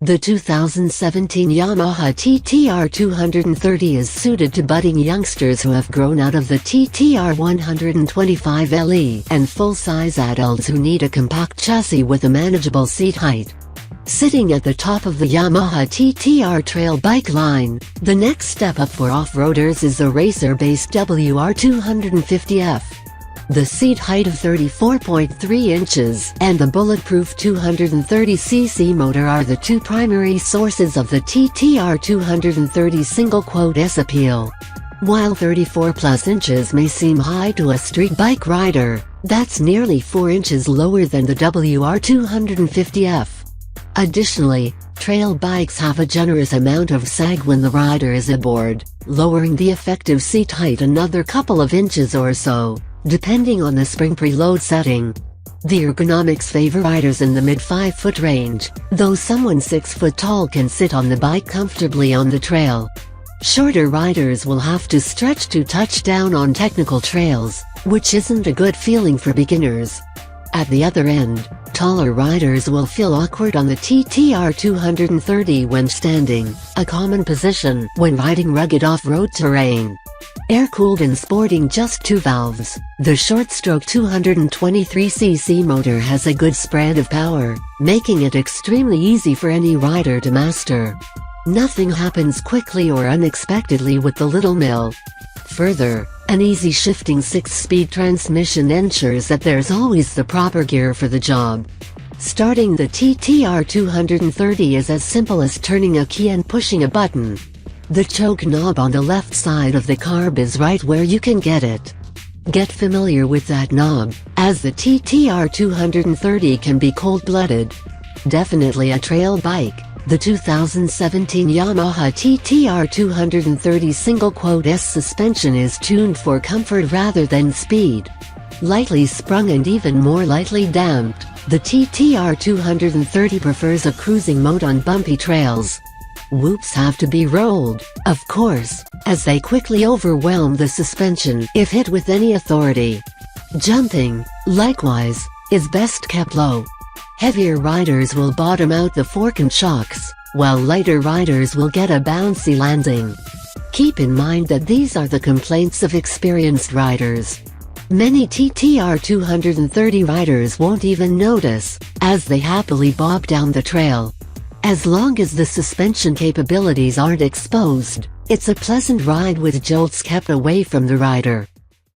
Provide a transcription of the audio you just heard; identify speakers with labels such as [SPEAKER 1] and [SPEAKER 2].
[SPEAKER 1] The 2017 Yamaha TT-R230 is suited to budding youngsters who have grown out of the TT-R125 LE and full-size adults who need a compact chassis with a manageable seat height. Sitting at the top of the Yamaha TT-R trail bike line, the next step up for off-roaders is the racer-based WR250F. The seat height of 34.3 inches and the bulletproof 230cc motor are the two primary sources of the TT-R230 single-S appeal. While 34+ inches may seem high to a street bike rider, that's nearly 4 inches lower than the WR250F. Additionally, trail bikes have a generous amount of sag when the rider is aboard, lowering the effective seat height another couple of inches or so, depending on the spring preload setting. The ergonomics favor riders in the mid-5 foot range, though someone 6 foot tall can sit on the bike comfortably on the trail. Shorter riders will have to stretch to touch down on technical trails, which isn't a good feeling for beginners. At the other end, taller riders will feel awkward on the TT-R230 when standing, a common position when riding rugged off-road terrain. Air-cooled and sporting just 2 valves, the short-stroke 223cc motor has a good spread of power, making it extremely easy for any rider to master. Nothing happens quickly or unexpectedly with the little mill. Further, an easy shifting 6-speed transmission ensures that there's always the proper gear for the job. Starting the TT-R230 is as simple as turning a key and pushing a button. The choke knob on the left side of the carb is right where you can get it. Get familiar with that knob, as the TT-R230 can be cold-blooded. Definitely a trail bike, the 2017 Yamaha TT-R230 single-S suspension is tuned for comfort rather than speed. Lightly sprung and even more lightly damped, the TT-R230 prefers a cruising mode on bumpy trails. Whoops have to be rolled, of course, as they quickly overwhelm the suspension if hit with any authority. Jumping, likewise, is best kept low. Heavier riders will bottom out the fork and shocks, while lighter riders will get a bouncy landing. Keep in mind that these are the complaints of experienced riders. Many TT-R230 riders won't even notice, as they happily bob down the trail. As long as the suspension capabilities aren't exposed, it's a pleasant ride with jolts kept away from the rider.